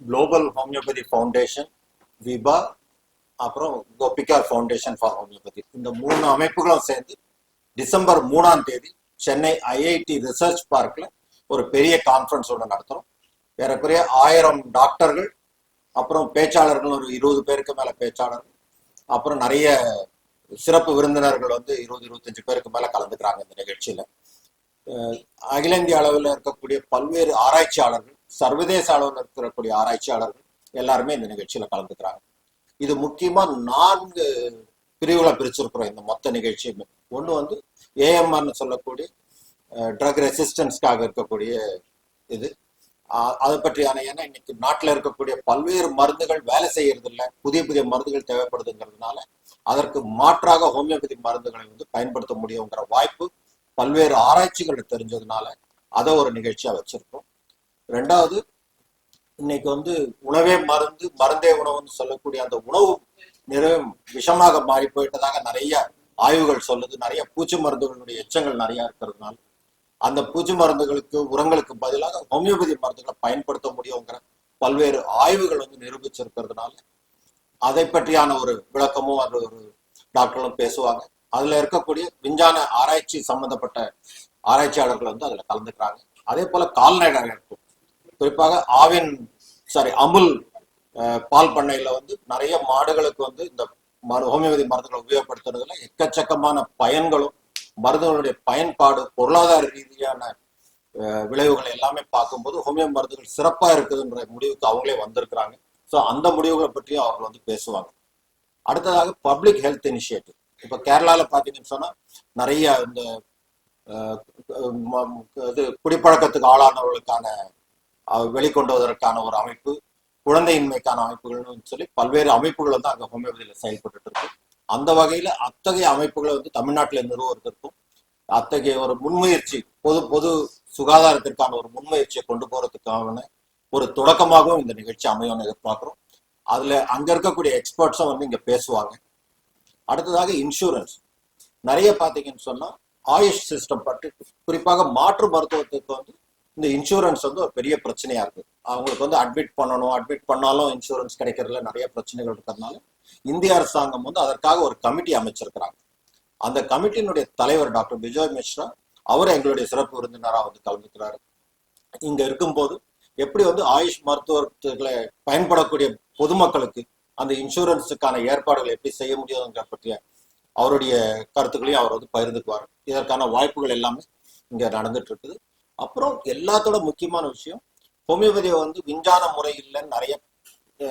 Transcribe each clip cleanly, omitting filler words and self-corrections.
Global Homeopathy Foundation, Vibha, அப்புறம் Koppikar Foundation for Homeopathy. இந்த மூணு அமைப்புகளும் சேர்ந்து டிசம்பர் 3ஆம் தேதி சென்னை IIT ரிசர்ச் பார்க்ல ஒரு பெரிய கான்ஃபரன்ஸ் ஒன்று நடத்துறோம். ஏறக்குறைய 1000 டாக்டர்கள், அப்புறம் பேச்சாளர்கள் ஒரு 20 பேருக்கு மேல பேச்சாளர்கள், அப்புறம் நிறைய சிறப்பு விருந்தினர்கள் வந்து 20-25 பேருக்கு மேல கலந்துக்கிறாங்க இந்த நிகழ்ச்சியில. அகில இந்திய அளவில் இருக்கக்கூடிய பல்வேறு ஆராய்ச்சியாளர்கள், சர்வதேச அளவில் இருக்கக்கூடிய ஆராய்ச்சியாளர்கள் எல்லாருமே இந்த நிகழ்ச்சியில கலந்துக்கிறாங்க. இது முக்கியமா 4 பிரிவுகளை பிரிச்சிருக்கிறோம் இந்த மொத்த நிகழ்ச்சியுமே. ஒன்று வந்து AMRன்னு சொல்லக்கூடிய ட்ரக் ரெசிஸ்டன்ஸ்க்காக இருக்கக்கூடிய இது, அதை பற்றியான, ஏன்னா இன்னைக்கு நாட்டில் இருக்கக்கூடிய பல்வேறு மருந்துகள் வேலை செய்யறது இல்லை, புதிய புதிய மருந்துகள் தேவைப்படுதுங்கிறதுனால அதற்கு மாற்றாக ஹோமியோபதி மருந்துகளை வந்து பயன்படுத்த முடியுங்கிற வாய்ப்பு பல்வேறு ஆராய்ச்சிகள் தெரிஞ்சதுனால அதை ஒரு நிகழ்ச்சியா வச்சிருக்கோம். ரெண்டாவது, இன்னைக்கு வந்து உணவே மருந்து, மருந்தே உணவுன்னு சொல்லக்கூடிய அந்த உணவு நிறைய விஷமாக மாறி போயிட்டதாக நிறைய ஆய்வுகள் சொல்லுது. நிறைய பூச்சி மருந்துகளுடைய எச்சங்கள் நிறைய இருக்கிறதுனால அந்த பூச்சி மருந்துகளுக்கு, உரங்களுக்கு பதிலாக ஹோமியோபதி மருந்துகளை பயன்படுத்த முடியுங்கிற பல்வேறு ஆய்வுகள் வந்து நிரூபிச்சிருக்கிறதுனால அதை பற்றியான ஒரு விளக்கமும் அது ஒரு டாக்டர்களும் பேசுவாங்க. அதுல இருக்கக்கூடிய விஞ்ஞான ஆராய்ச்சி சம்பந்தப்பட்ட ஆராய்ச்சியாளர்கள் வந்து அதுல கலந்துக்கிறாங்க. அதே போல கால்நடை இருக்கும், குறிப்பாக அமுல் பால் பண்ணையில வந்து நிறைய மாடுகளுக்கு வந்து இந்த ஹோமியோபதி மருந்துகளை உபயோகப்படுத்துறதுல எக்கச்சக்கமான பயன்களும், மருந்துகளுடைய பயன்பாடு, பொருளாதார ரீதியான விளைவுகள் எல்லாமே பார்க்கும்போது ஹோமியோ மருந்துகள் சிறப்பா இருக்குதுன்ற முடிவுக்கு அவங்களே வந்திருக்கிறாங்க. ஸோ அந்த முடிவுகளை பற்றியும் அவங்க வந்து பேசுவாங்க. அடுத்ததாக பப்ளிக் ஹெல்த் இனிஷியேட்டிவ். இப்ப கேரளால பாத்தீங்கன்னு சொன்னா நிறைய இந்த இது குடிப்பழக்கத்துக்கு ஆளானவர்களுக்கான வெளிக்கொண்டு வருவதற்கான ஒரு அமைப்பு, குழந்தையின்மைக்கான அமைப்புகள்னு சொல்லி பல்வேறு அமைப்புகள் வந்து அங்க ஹோமியோபதியில செயல்பட்டு இருக்கு. அந்த வகையில அத்தகைய அமைப்புகளை வந்து தமிழ்நாட்டில் நிறுவுவதற்கும், அத்தகைய ஒரு முன்முயற்சி, பொது சுகாதாரத்திற்கான ஒரு முன்முயற்சியை கொண்டு போறதுக்கான ஒரு தொடக்கமாகவும் இந்த நிகழ்ச்சி அமையும்னு எதிர்பார்க்கிறோம். அதுல அங்க இருக்கக்கூடிய எக்ஸ்பர்ட்ஸும் வந்து இங்க பேசுவாங்க. அடுத்ததாக இன்சூரன்ஸ். நிறைய பாத்தீங்கன்னு சொன்னா ஆயுஷ் சிஸ்டம் பற்றி, குறிப்பாக மாற்று மருத்துவத்துக்கு வந்து இந்த இன்சூரன்ஸ் வந்து ஒரு பெரிய பிரச்சனையா இருக்கு. அவங்களுக்கு வந்து அட்மிட் பண்ணாலும் இன்சூரன்ஸ் கிடைக்கிறதுல நிறைய பிரச்சனைகள் இருக்கிறதுனால இந்திய அரசாங்கம் வந்து அதற்காக ஒரு கமிட்டி அமைச்சிருக்கிறாங்க. அந்த கமிட்டியினுடைய தலைவர் டாக்டர் பெஜோன் மிஸ்ரா, அவர் எங்களுடைய சிறப்பு விருந்தினராக வந்து கலந்துக்கிறாரு. இங்க இருக்கும்போது எப்படி வந்து ஆயுஷ் மருத்துவர்களை பயன்படக்கூடிய பொதுமக்களுக்கு அந்த இன்சூரன்ஸுக்கான ஏற்பாடுகளை எப்படி செய்ய முடியுங்கிற பற்றிய அவருடைய கருத்துக்களையும் அவர் வந்து பகிர்ந்துக்குவார். இதற்கான வாய்ப்புகள் எல்லாமே இங்க நடந்துட்டு இருக்குது. அப்புறம் எல்லாத்தோட முக்கியமான விஷயம், ஹோமியோபதியை வந்து விஞ்ஞான முறை இல்லைன்னு நிறைய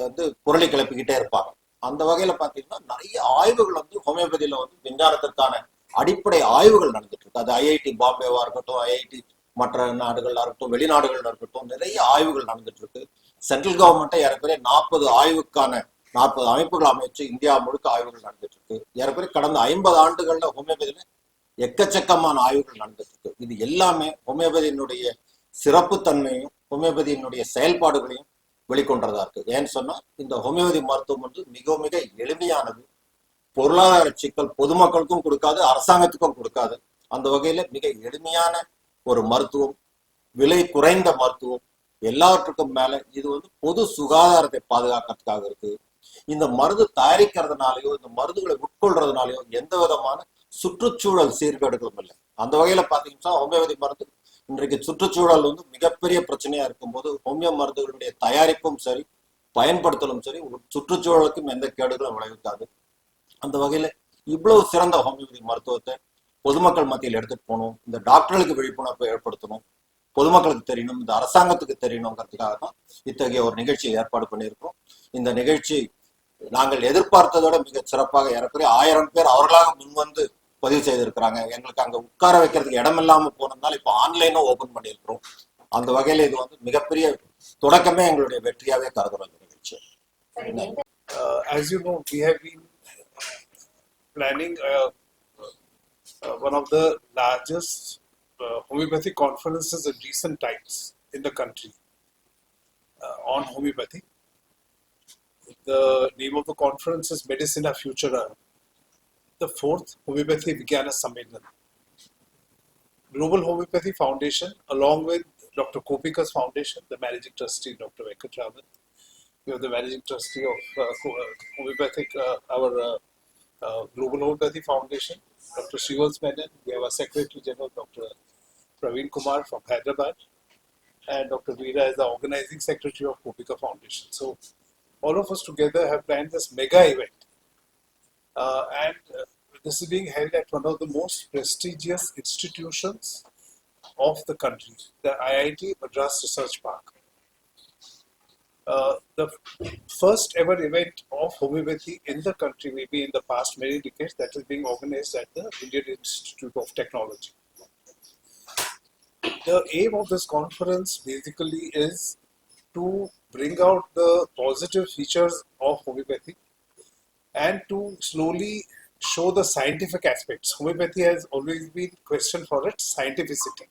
வந்து குரலை கிளப்பிக்கிட்டே இருப்பாங்க. அந்த வகையில பாத்தீங்கன்னா நிறைய ஆய்வுகள் வந்து ஹோமியோபதியில வந்து விஞ்ஞானத்திற்கான அடிப்படை ஆய்வுகள் நடந்துட்டு இருக்கு. அது IIT பாம்பேவா இருக்கட்டும், IIT மற்ற நாடுகளா இருக்கட்டும், வெளிநாடுகள்ல இருக்கட்டும், நிறைய ஆய்வுகள் நடந்துட்டு இருக்கு. சென்ட்ரல் கவர்மெண்ட்டை ஏறக்குறைய 40 அமைப்புகள் அமைச்சு இந்தியா முழுக்க ஆய்வுகள் நடந்துட்டு இருக்கு. ஏறக்குறைய கடந்த 50 ஆண்டுகள்ல ஹோமியோபதியில எக்கச்சக்கமான ஆய்வுகள் நடந்துட்டு இருக்கு. இது எல்லாமே ஹோமியோபதியினுடைய சிறப்புத்தன்மையும் ஹோமியோபதியினுடைய செயல்பாடுகளையும் வெளிக்கொண்டதா இருக்கு. ஏன்னு சொன்னா இந்த ஹோமியோபதி மருத்துவம் வந்து மிக மிக எளிமையானது, பொருளாதார சிக்கல் பொதுமக்களுக்கும் கொடுக்காது, அரசாங்கத்துக்கும் கொடுக்காது. அந்த வகையில மிக எளிமையான ஒரு மருத்துவம், விலை குறைந்த மருத்துவம், எல்லாவற்றுக்கும் மேல இது வந்து பொது சுகாதாரத்தை பாதுகாக்கிறதுக்காக இருக்கு. இந்த மருந்து தயாரிக்கிறதுனாலயோ இந்த மருந்துகளை உட்கொள்றதுனாலயோ எந்த விதமான சுற்றுச்சூழல் சீர்கேடுகளும் இல்லை. அந்த வகையில பாத்தீங்கன்னா ஹோமியோபதி மருந்து இன்றைக்கு சுற்றுச்சூழல் வந்து மிகப்பெரிய பிரச்சனையா இருக்கும்போது ஹோமியோ மருந்துகளுடைய தயாரிப்பும் சரி, பயன்படுத்தலும் சரி, சுற்றுச்சூழலுக்கும் எந்த கேடுகளும் விளைவிக்காது. அந்த வகையில இவ்வளவு சிறந்த ஹோமியோபதி மருத்துவத்தை பொதுமக்கள் மத்தியில் எடுத்துட்டு போகணும், இந்த டாக்டர்களுக்கு விழிப்புணர்வை ஏற்படுத்தணும், பொதுமக்களுக்கு தெரியணும், இந்த அரசாங்கத்துக்கு தெரியணுங்கிறதுக்காக தான் இத்தகைய ஒரு நிகழ்ச்சியை ஏற்பாடு பண்ணியிருக்கோம். இந்த நிகழ்ச்சி நாங்கள் எதிர்பார்த்ததோட மிக சிறப்பாக ஏறக்குறைய 1000 பேர் அவர்களாக முன்வந்து பதிவு செய்திருக்கிறாங்க. எங்களுக்கு அங்க உட்கார வைக்கிறதுக்கு இடம் இல்லாம போனதுனால இப்போ ஆன்லைனும் ஓபன் பண்ணியிருக்கிறோம். அந்த வகையில இது வந்து மிகப்பெரிய தொடக்கமே எங்களுடைய வெற்றியாவே கருதுறோம் இந்த நிகழ்ச்சி. As you know, we have been planning one of the largest homeopathy conferences in recent times in the country on homeopathy. The name of the conference is Medicina Futura, the 4th Homeopathic Vijnana Sammelan. Global Homeopathy Foundation, along with Dr. Koppikar's foundation, the managing trustee, Dr. Venkataraman, We have the managing trustee of Homeopathic, our Global Homeopathy Foundation, Dr. Shivals Menon. We have our Secretary General, Dr. Praveen Kumar from Hyderabad, and Dr. Veera is the organizing secretary of Koppikar Foundation. So all of us together have planned this mega event. And this is being held at one of the most prestigious institutions of the country, the IIT Madras Research Park. The first ever event of homeopathy in the country, maybe in the past many decades, that is being organized at the Indian Institute of Technology. The aim of this conference basically is to bring out the positive features of homeopathy and to slowly show the scientific aspects. Homeopathy has always been questioned for its scientificity.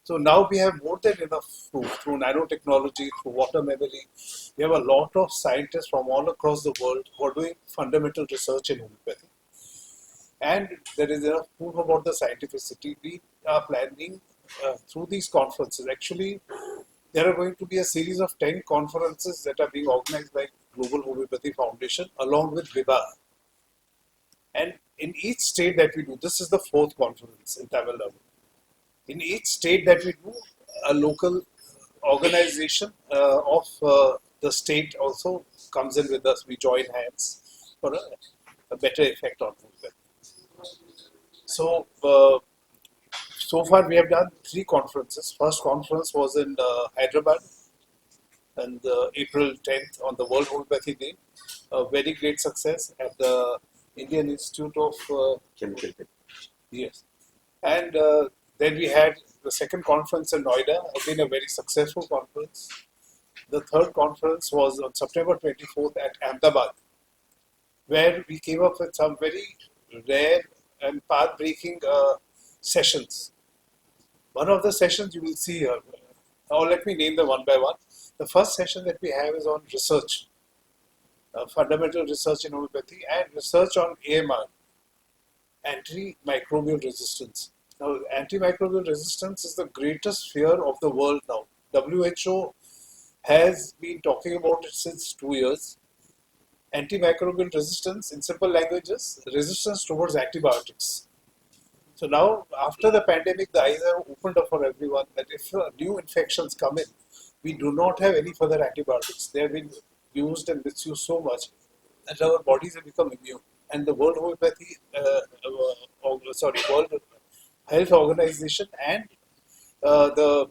So now we have more than enough proof through nanotechnology, through water memory. We have a lot of scientists from all across the world who are doing fundamental research in homeopathy. And there is enough proof about the scientificity. We are planning through these conferences. Actually, there are going to be a series of 10 conferences that are being organized by Global Homeopathy Foundation along with VIBA. And in each state that we do, this is the 4th conference in Tamil Nadu. In each state that we do, a local organization of the state also comes in with us. We join hands for a better effect on homeopathy. So, so far we have done 3 conferences. First conference was in Hyderabad on April 10th on the World Homeopathy Day. A very great success at the Indian Institute of Chemical. Yes. And then we had the second conference in Noida, again a very successful conference. The third conference was on September 24th at Ahmedabad, where we came up with some very rare and path-breaking sessions. One of the sessions you will see here, or let me name them one by one. The first session that we have is on research, fundamental research in homeopathy and research on AMR, antimicrobial resistance. Now, antimicrobial resistance is the greatest fear of the world now. WHO has been talking about it since 2 years. Antimicrobial resistance, in simple languages, resistance towards antibiotics. So now, after the pandemic, the eyes have opened up for everyone that if new infections come in, we do not have any further antibiotics. They have been used and misused so much that our bodies have become immune. And the World Homeopathy, World Health Organization and the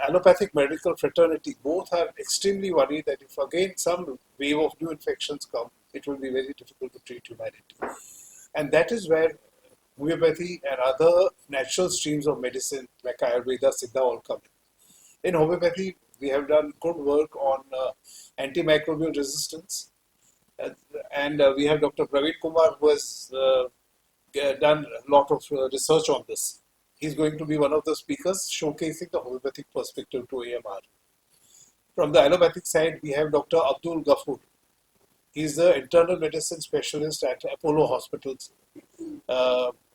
allopathic medical fraternity both are extremely worried that if again some wave of new infections come, it will be very difficult to treat humanity. And that is where homeopathy and other natural streams of medicine like Ayurveda, Siddha all come in. In homeopathy, we have done good work on antimicrobial resistance. And we have Dr. Praveen Kumar who has done a lot of research on this. He's going to be one of the speakers showcasing the homeopathic perspective to AMR. From the allopathic side, we have Dr. Abdul Ghafoor. He's the internal medicine specialist at Apollo Hospitals.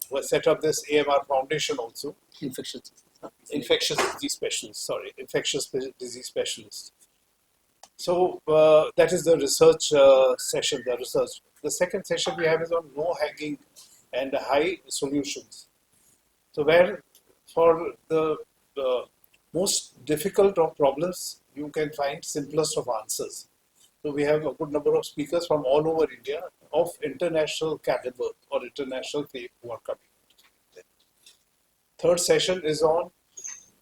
Who has set up this AMR Foundation also. Infectious disease specialist. So that is the research session, The second session we have is on low hanging and high solutions. So where for the most difficult of problems, you can find simplest of answers. So we have a good number of speakers from all over India of international caliber or international fame who are coming. Third session is on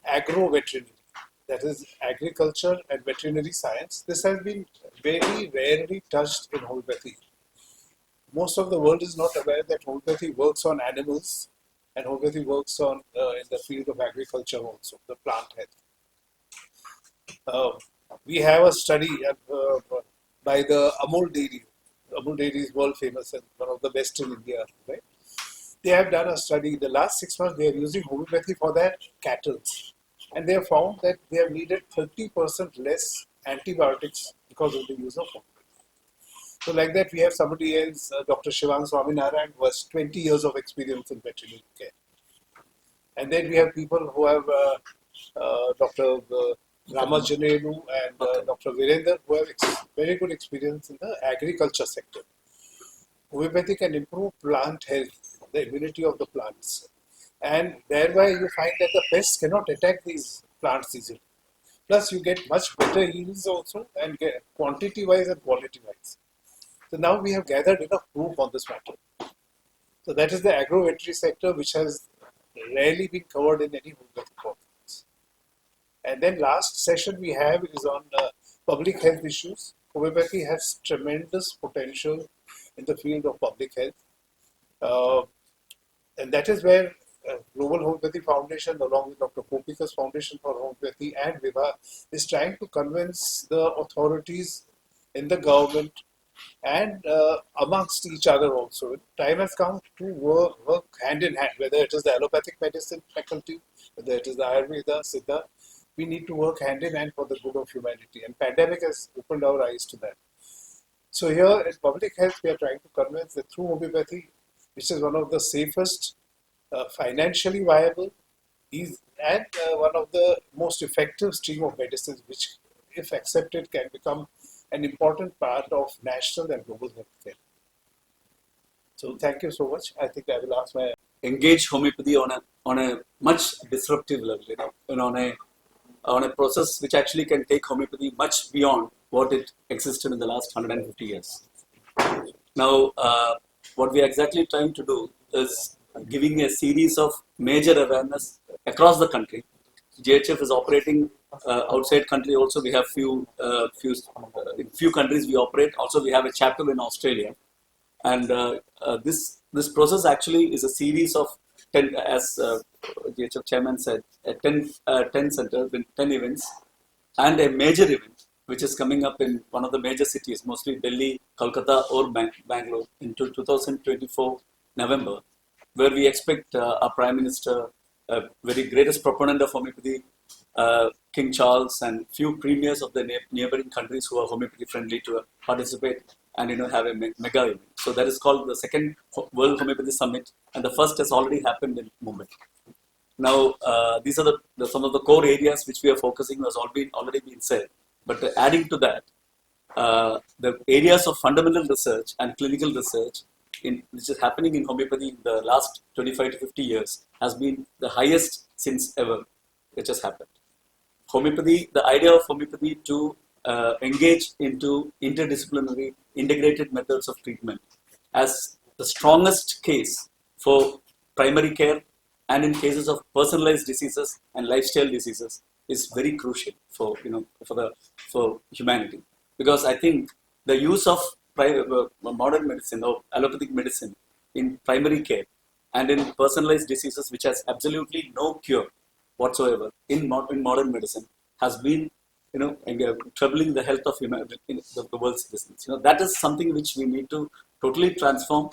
agro-veterinary, that is agriculture and veterinary science. This has been very rarely touched in homeopathy. Most of the world is not aware that homeopathy works on animals and homeopathy works on in the field of agriculture also, the plant health. We have a study by the Amul Dairy. Amul Dairy is world famous and one of the best in India, right? They have done a study. The last 6 months, they are using homeopathy for their cattle. And they have found that they have needed 30% less antibiotics because of the use of homeopathy. So like that, we have somebody else, Dr. Shivang Swaminarayan, who has 20 years of experience in veterinary care. And then we have people who have Dr. Ramajanenu and Okay. Dr. Virender, who have very good experience in the agriculture sector. Homeopathy can improve plant health, the immunity of the plants, and thereby you find that the pests cannot attack these plants easily. Plus, you get much better yields also, and get quantity-wise and quality-wise. So now we have gathered enough proof on this matter. So that is the agro-veterinary sector, which has rarely been covered in any homeopathic conference. And then last session we have is on public health issues. Homeopathy has tremendous potential in the field of public health. And that is where Global Homeopathy Foundation, along with Dr. Koppikar's Foundation for Homeopathy and Viva, is trying to convince the authorities in the government and amongst each other also. Time has come to work hand in hand, whether it is the allopathic medicine faculty, whether it is the Ayurveda, Siddha. We need to work hand in hand for the good of humanity. And pandemic has opened our eyes to that. So here in public health, we are trying to convince that through homeopathy, which is one of the safest, financially viable, and one of the most effective stream of medicines, which, if accepted, can become an important part of national and global healthcare. So thank you so much. I think I will ask my Engage homeopathy on a much disruptive level, on a process which actually can take homeopathy much beyond what it existed in the last 150 years. Now, what we are exactly trying to do is giving a series of major awareness across the country. GHF is operating outside country also. We have in few countries we operate. Also, we have a chapter in Australia, and this process actually is a series of 10, as GHF chairman said, 10 centers, 10 events, and a major event which is coming up in one of the major cities, mostly Delhi, Kolkata, or Bangalore, in 2024 November, where we expect our Prime Minister, very greatest proponent of homeopathy, King Charles, and few premiers of the neighboring countries who are homeopathy friendly to participate and have a mega event. So that is called the second World Homeopathy Summit, and the first has already happened in Mumbai. Now, these are some of the core areas which we are focusing has already been said. But adding to that, the areas of fundamental research and clinical research which is happening in homeopathy in the last 25 to 50 years has been the highest since ever which has happened. Homeopathy, the idea of homeopathy to engage into interdisciplinary integrated methods of treatment as the strongest case for primary care and in cases of personalized diseases and lifestyle diseases is very crucial for humanity, because I think the use of modern medicine or allopathic medicine in primary care and in personalized diseases which has absolutely no cure whatsoever in modern medicine has been troubling the health of the world's citizens. That is something which we need to totally transform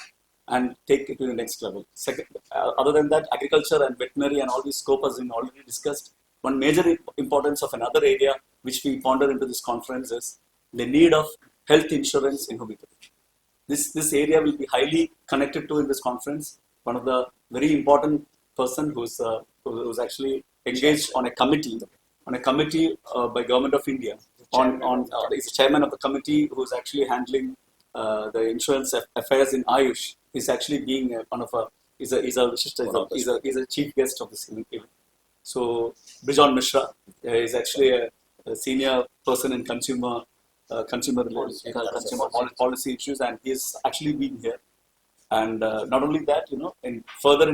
and take it to the next level. Second, other than that, agriculture and veterinary and all these scope has been already discussed. One major importance of another area which we ponder into this conference is the need of health insurance in homeopathy. This area will be highly connected to in this conference. One of the very important person who's actually engaged on a committee by Government of India is the chairman of the committee who's actually handling the insurance affairs in AYUSH. Is actually being he's a chief guest of this event. So Bejon Misra is actually a senior person in consumer policy issues, and he's actually been here. And not only that, in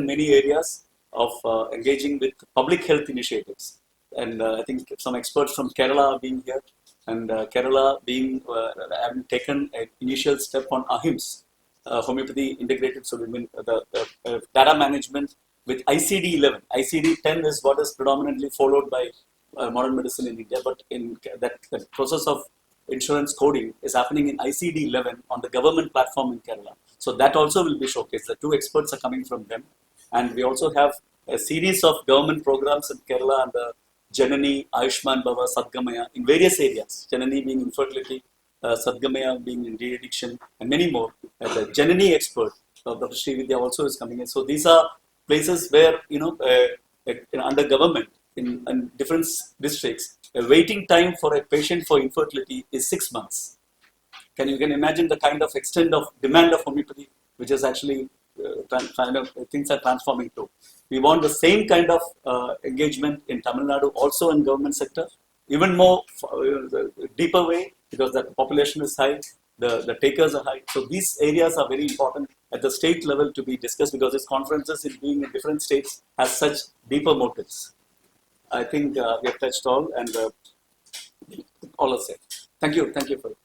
many areas of engaging with public health initiatives. And I think some experts from Kerala are being here, and Kerala having taken an initial step on AHIMS, homeopathy integrated solution, the data management with ICD-11. ICD-10 is what is predominantly followed by modern medicine in India, but in that process of insurance coding is happening in ICD-11 on the government platform in Kerala. So that also will be showcased. The two experts are coming from them, and we also have a series of government programs in Kerala and the Janani, Ayushman Bhava, Sadgamaya in various areas. Janani being infertility, Sadgamaya being in de-addiction, and many more. The Janani expert, Dr. Srividya also is coming in. So these are places where under government in different districts a waiting time for a patient for infertility is 6 months. You can imagine the kind of extent of demand of homeopathy, which is actually things are transforming to. We want the same kind of engagement in Tamil Nadu, also in government sector, even more deeper way, because the population is high, the takers are high. So these areas are very important at the state level to be discussed, because these conferences in being in different states has such deeper motives. I think we have touched all, and all are said. Thank you for it.